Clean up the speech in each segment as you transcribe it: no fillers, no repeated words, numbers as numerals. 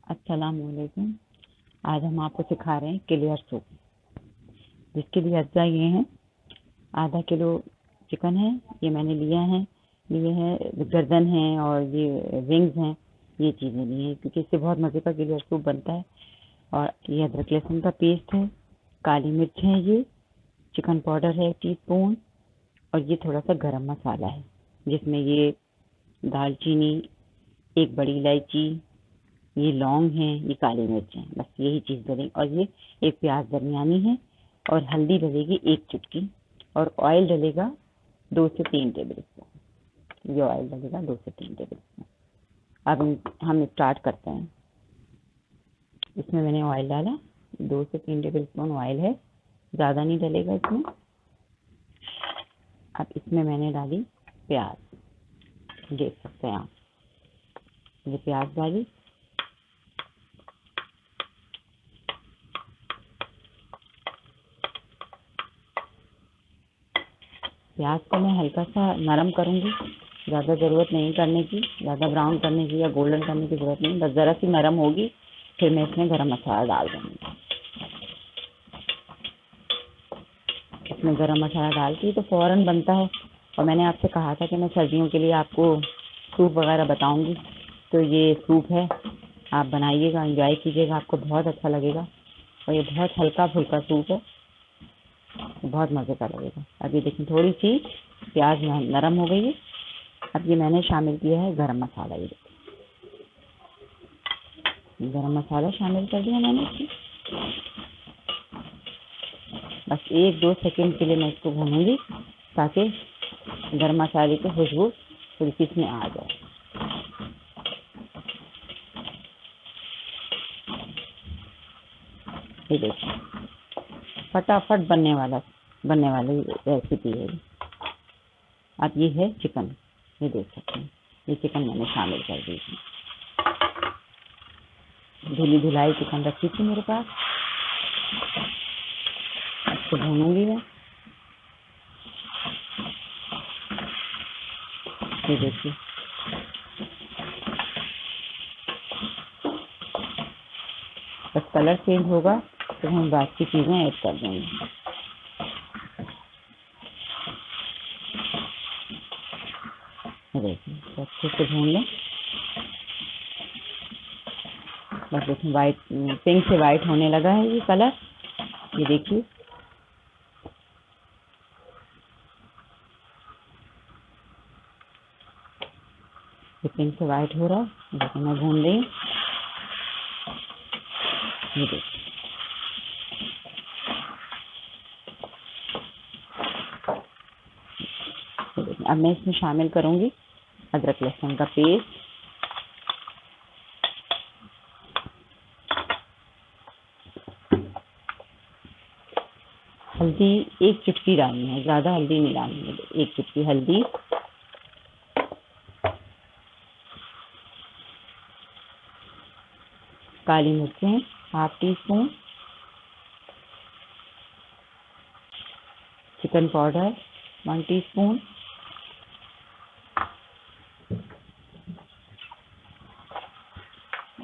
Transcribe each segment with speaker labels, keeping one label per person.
Speaker 1: अस्सलाम वालेकुम। आज हम आपको सिखा रहे हैं क्लियर सूप, जिसके लिए अज्जा ये हैं। आधा किलो चिकन है, ये मैंने लिए हैं गर्दन है और ये विंग्स हैं, ये चीज़ें ली हैं क्योंकि इससे बहुत मज़े का क्लियर सूप बनता है। और ये अदरक लहसुन का पेस्ट है, काली मिर्च है, ये चिकन पाउडर है 1 टीस्पून, और ये थोड़ा सा गरम मसाला है जिसमें ये दालचीनी, 1 बड़ी इलायची, ये लौंग है, ये काली मिर्च है, बस यही चीज़ डलेंगी। और ये 1 प्याज दरमियानी है, और हल्दी डलेगी 1 चुटकी, और ऑयल डलेगा 2 से 3 टेबल स्पून। ये ऑयल डलेगा 2 से 3 टेबल स्पून। अब हम स्टार्ट करते हैं। इसमें मैंने ऑयल डाला, 2 से 3 टेबल स्पून ऑयल है, ज़्यादा नहीं डलेगा इसमें। अब इसमें मैंने डाली प्याज, देख सकते हैं आप, ये प्याज डाली। प्याज को मैं हल्का सा नरम करूँगी, ज़्यादा ज़रूरत नहीं करने की, ज़्यादा ब्राउन करने की या गोल्डन करने की ज़रूरत नहीं, बस ज़रा सी नरम होगी, फिर मैं इसमें गरम मसाला डाल दूँगी। इसमें गरम मसाला डालती तो फ़ौरन बनता है। और मैंने आपसे कहा था कि मैं सर्दियों के लिए आपको सूप वगैरह बताऊँगी, तो ये सूप है, आप बनाइएगा, एंजॉय कीजिएगा, आपको बहुत अच्छा लगेगा। और ये बहुत हल्का फुल्का सूप है, बहुत मज़े का लगेगा। अब ये देखिए थोड़ी सी प्याज नरम हो गई है। अब ये मैंने शामिल किया है गरम मसाला, ये गरम मसाला शामिल कर दिया मैंने इसमें। बस 1-2 सेकंड के लिए मैं इसको भूनूंगी ताकि गरम मसाले की खुशबू थोड़ी सी इसमें आ जाए। ये देखिए फटाफट बनने वाली रेसिपी है। अब ये है चिकन, ये देख सकते हैं, ये चिकन मैंने शामिल कर दी थी। धुली धुलाई चिकन रखी थी मेरे पास, इसको भूनूंगी मैं। ये देखिए बस कलर चेंज होगा तो हम बाकी चीज़ें ऐड कर देंगे। देखिए अच्छे से भून लें, बस इसमें वाइट, पिंक से वाइट होने लगा है ये कलर, ये देखिए। ये पिंक से वाइट हो रहा है, लेकिन मैं भून रही हूँ। ये देखिए अब मैं इसमें शामिल करूँगी अदरक लहसुन का पेस्ट, हल्दी 1 चुटकी डालनी है, ज़्यादा हल्दी नहीं डालनी है, 1 चुटकी हल्दी, काली मिर्चें 1/2 टीस्पून, चिकन पाउडर 1 टीस्पून,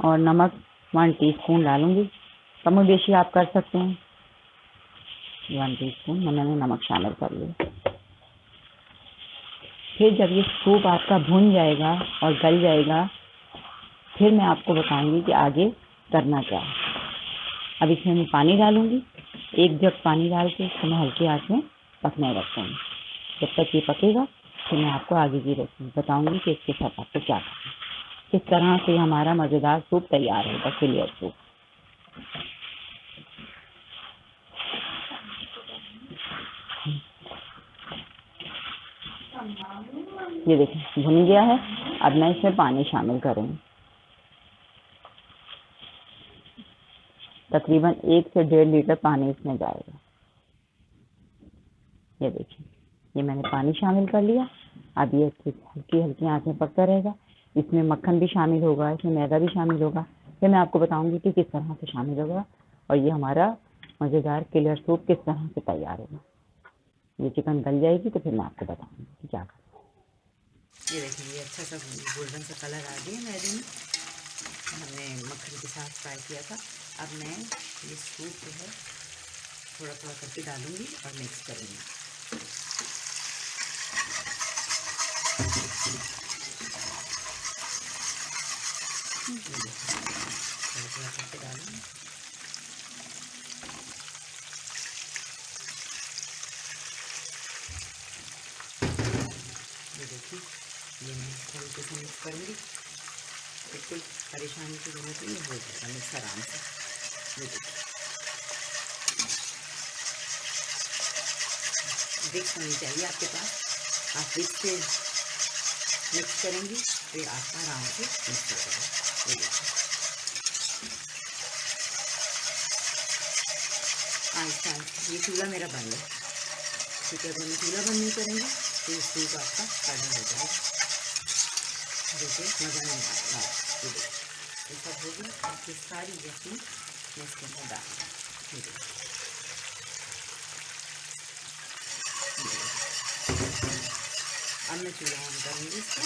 Speaker 1: और नमक 1 टीस्पून डालूंगी। कम बेशी आप कर सकते हैं, 1 टीस्पून मैंने नमक शामिल कर लिया। फिर जब ये सूप आपका भुन जाएगा और गल जाएगा, फिर मैं आपको बताऊंगी कि आगे करना क्या है। अब इसमें मैं पानी डालूंगी, 1 जग पानी डाल के इसको मैं हल्की आंच में पकने रखूँगी। जब तक ये पकेगा फिर मैं आपको आगे की रेसिपी बताऊंगी कि इसके साथ आपको क्या करना है, किस तरह से हमारा मज़ेदार सूप तैयार होगा, क्लियर सूप। ये देखिए भुन गया है। अब मैं इसमें पानी शामिल करूँगी, तकरीबन 1 से 1.5 लीटर पानी इसमें जाएगा। ये देखिए ये मैंने पानी शामिल कर लिया। अब ये हल्की हल्की आंच में पकता रहेगा। इसमें मक्खन भी शामिल होगा, इसमें मैदा भी शामिल होगा, फिर मैं आपको बताऊंगी कि किस तरह से शामिल होगा और ये हमारा मज़ेदार क्लियर सूप किस तरह से तैयार होगा। ये चिकन गल जाएगी तो फिर मैं आपको बताऊंगी कि क्या करना। ये देखिए ये अच्छा सा गोल्डन सा कलर आ गया मैदे में। हमने मक्खन के साथ फ्राई किया था। अब मैं ये सूप जो है थोड़ा थोड़ा करके डालूँगी और मिक्स करूँगी। थोड़ा थोड़ा करके डालूँगी। ये देखिए, ये मैं हल्के से मिक्स करूँगी। बिल्कुल परेशानी की जरूरत नहीं, हो जाएगा मिक्स आराम से। ये देखिए, विक्स होनी चाहिए आपके पास। आप विक्स से मिक्स करेंगी तो ये आपका आराम से मिक्स हो जाएगा। ये देखिए, आहिस्ता आहिस्ता। ये चूल्हा मेरा बंद है, क्योंकि अगर मैं चूल्हा बंद नहीं करेंगी तो ये सूप आपका काढ़ा हो जाएगा। देखिए, मज़ा नहीं आएगा। ये देखिए, ये सब हो गया। आपकी सारी यखनी मैं इसके अंदर डाल दूँ। ये देखिए, अब मैं चूल्हा ऑन करूँगी इसका,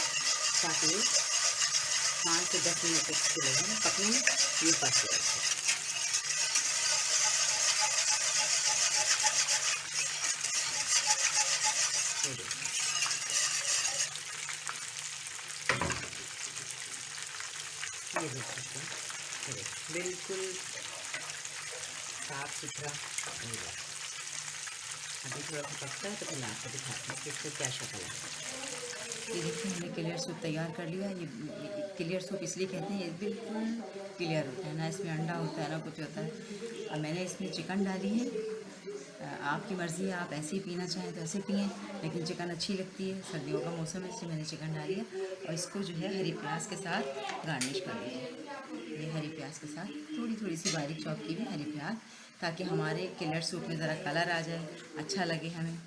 Speaker 1: ताकि ये 5 से 10 मिनट तक के लगेंगे पकने में, ये पक जाएगा। ये देखिए, ये देख सकते हैं। ये देखिए, बिल्कुल साफ सुथरा हो गया। अभी थोड़ा सा पकता है तो फिर मैं आपको दिखाती हूँ कि इसको क्या शक्ल है। ये देखिए, हमने क्लियर सूप तैयार कर लिया। ये क्लियर सूप इसलिए कहते हैं, ये बिल्कुल क्लियर होता है, ना इसमें अंडा होता है ना कुछ होता है। अब मैंने इसमें चिकन डाली है। आपकी मर्ज़ी है, आप ऐसे ही पीना चाहें तो ऐसे पिएँ, लेकिन चिकन अच्छी लगती है। सर्दियों का मौसम है, इसलिए मैंने चिकन डाली है। और इसको जो है हरी प्याज के साथ गार्निश कर लीजिए। ये हरी प्याज के साथ थोड़ी थोड़ी सी बारीक चॉप की हुई हरी प्याज, ताकि हमारे क्लियर सूप में ज़रा कलर आ जाए, अच्छा लगे हमें।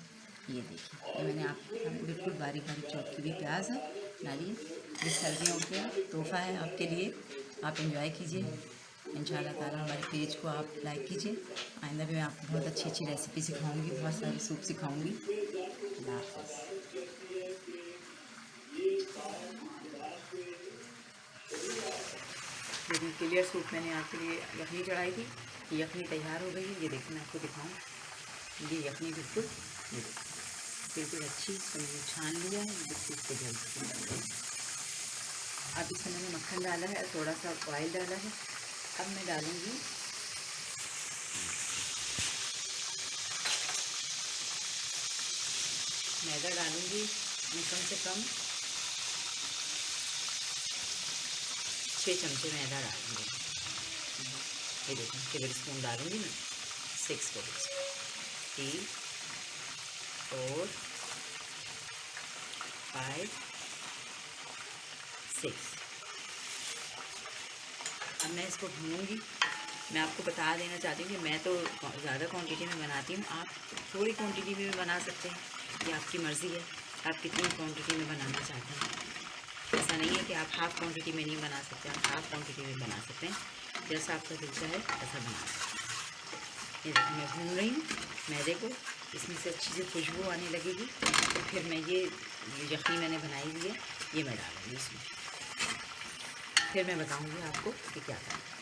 Speaker 1: ये देखिए, ये मैंने आप बिल्कुल बारीक बारीक चॉप की हुई प्याज है, डालिए। ये सर्दियों का तोहफ़ा है आपके लिए, आप एंजॉय कीजिए। इंशाल्लाह ताला हमारे पेज को आप लाइक कीजिए। आइंदा भी मैं आपको बहुत अच्छी अच्छी रेसिपी सिखाऊंगी, बहुत सारी सूप सिखाऊंगी। अल्लाह हाफ़िज़। लेकिन क्लियर सूप मैंने आपके लिए यखनी चढ़ाई थी, ये यखनी तैयार हो गई है। ये देखिए, मैं आपको दिखाऊँ, ये यखनी बिल्कुल, ये देखिए, बिल्कुल अच्छी तो मैंने छान लिया है। बिल्कुल इसको जल्द, अब इसमें मैंने मक्खन डाला है, थोड़ा सा ऑयल डाला है। अब मैं डालूँगी मैदा, डालूँगी मैं कम से कम 6 चमचे मैदा डालूँगी। ये देखो, टेबल स्पून डालूँगी मैं, 6 टेबल स्पून, 3 4 5 6। अब मैं इसको भूनूंगी। मैं आपको बता देना चाहती हूँ कि मैं तो ज़्यादा क्वांटिटी में बनाती हूँ, आप थोड़ी क्वांटिटी में भी बना सकते हैं। ये आपकी मर्ज़ी है, आप कितनी क्वांटिटी में बनाना चाहते हैं। ऐसा नहीं है कि आप हाफ़ क्वांटिटी में नहीं बना सकते, आप हाफ़ क्वांटिटी में बना सकते हैं। जैसा आपका दिल चाहे ऐसा बना सकते हैं। ये देखिए, मैं भून रही हूँ मैदे को, इसमें से अच्छी सी खुशबू आने लगेगी। तो फिर मैं ये यखनी मैंने बनाई हुई है, ये मैं डालूँगी इसमें। फिर मैं बताऊँगी आपको कि क्या करना है।